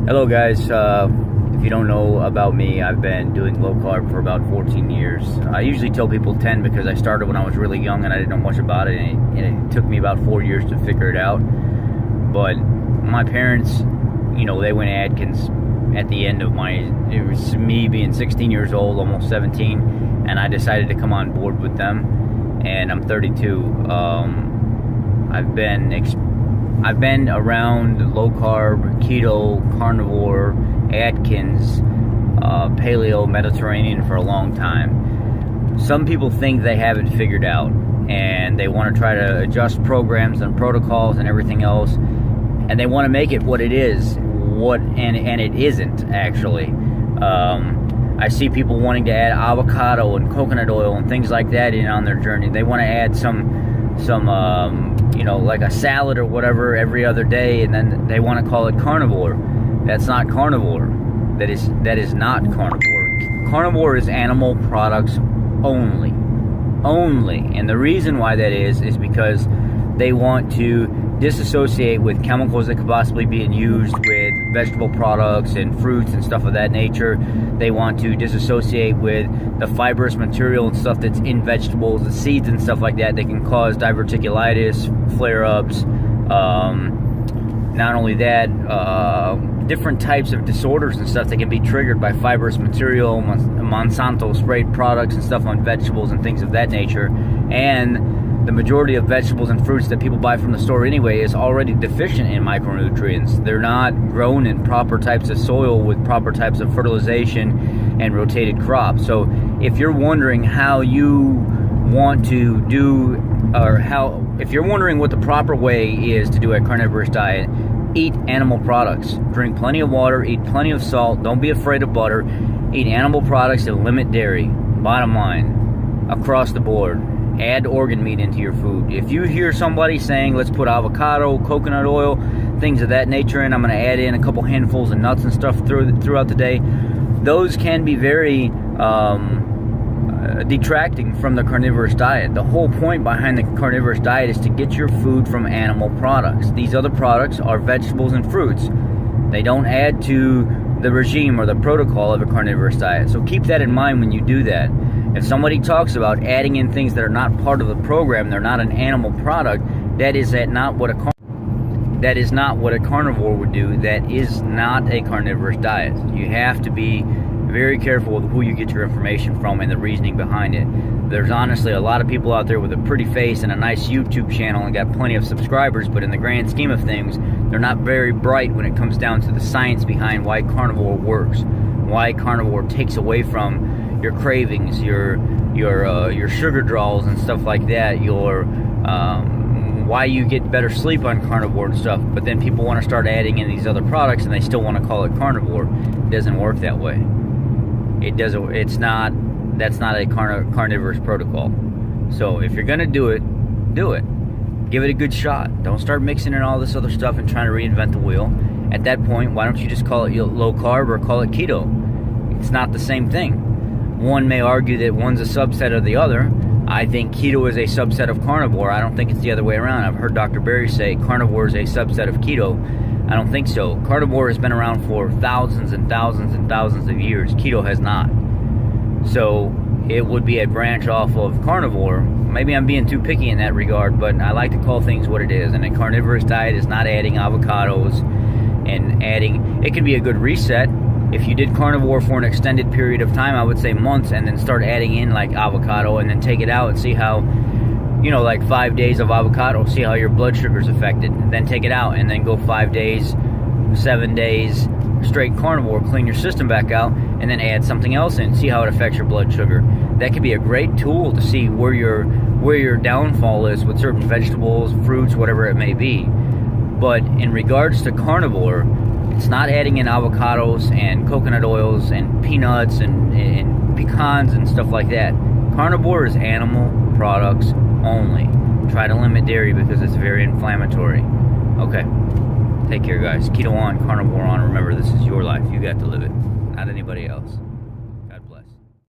Hello guys, if you don't know about me, I've been doing low carb for about 14 years. I usually tell people 10 because I started when I was really young and I didn't know much about it, and it took me about 4 years to figure it out. But my parents, they went Atkins at the end of it was me being 16 years old, almost 17, and I decided to come on board with them, and I'm 32. I've been around low carb, keto, carnivore, Atkins, paleo, Mediterranean for a long time. Some people think they have it figured out and they want to try to adjust programs and protocols and everything else, and they want to make it what it is, and it isn't actually. I see people wanting to add avocado and coconut oil and things like that in on their journey. They want to add some like a salad or whatever every other day, and then they want to call it carnivore. That's not carnivore. That is not carnivore. Carnivore is animal products only. And the reason why that is because they want to disassociate with chemicals that could possibly be used with vegetable products and fruits and stuff of that nature. They want to disassociate with the fibrous material and stuff that's in vegetables, the seeds and stuff like that can cause diverticulitis, flare-ups. Not only that, different types of disorders and stuff that can be triggered by fibrous material, Monsanto sprayed products and stuff on vegetables and things of that nature. And the majority of vegetables and fruits that people buy from the store anyway is already deficient in micronutrients. They're not grown in proper types of soil with proper types of fertilization and rotated crops. So if you're wondering how you want to do, if you're wondering what the proper way is to do a carnivorous diet, eat animal products. Drink plenty of water, eat plenty of salt, don't be afraid of butter, eat animal products and limit dairy. Bottom line, across the board. Add organ meat into your food. If you hear somebody saying, let's put avocado, coconut oil, things of that nature, and I'm going to add in a couple handfuls of nuts and stuff throughout the day, those can be very detracting from the carnivorous diet. The whole point behind the carnivorous diet is to get your food from animal products. These other products are vegetables and fruits. They don't add to the regime or the protocol of a carnivorous diet. So keep that in mind when you do that. If somebody talks about adding in things that are not part of the program, they're not an animal product, that is not what a carnivore would do. That is not a carnivorous diet. You have to be very careful with who you get your information from and the reasoning behind it. There's honestly a lot of people out there with a pretty face and a nice YouTube channel and got plenty of subscribers, but in the grand scheme of things, they're not very bright when it comes down to the science behind why carnivore works, why carnivore takes away from your cravings, your sugar draws and stuff like that, why you get better sleep on carnivore and stuff. But then people want to start adding in these other products and they still want to call it carnivore. It doesn't work that way. It doesn't. That's not a carnivorous protocol. So if you're gonna do it, do it. Give it a good shot. Don't start mixing in all this other stuff and trying to reinvent the wheel. At that point, why don't you just call it low carb or call it keto? It's not the same thing. One may argue that one's a subset of the other. I think keto is a subset of carnivore. I don't think it's the other way around. I've heard Dr. Berry say carnivore is a subset of keto. I don't think so. Carnivore has been around for thousands and thousands and thousands of years. Keto has not. So it would be a branch off of carnivore. Maybe I'm being too picky in that regard, but I like to call things what it is. And a carnivorous diet is not adding avocados and adding... It can be a good reset. If you did carnivore for an extended period of time, I would say months, and then start adding in like avocado and then take it out and see how, like 5 days of avocado, see how your blood sugar is affected. And then take it out and then go 5 days, 7 days, straight carnivore, clean your system back out, and then add something else in, see how it affects your blood sugar. That could be a great tool to see where your downfall is with certain vegetables, fruits, whatever it may be. But in regards to carnivore, it's not adding in avocados and coconut oils and peanuts and pecans and stuff like that. Carnivore is animal products only. Try to limit dairy because it's very inflammatory. Okay. Take care, guys. Keto on, carnivore on. Remember, this is your life. You got to live it, not anybody else.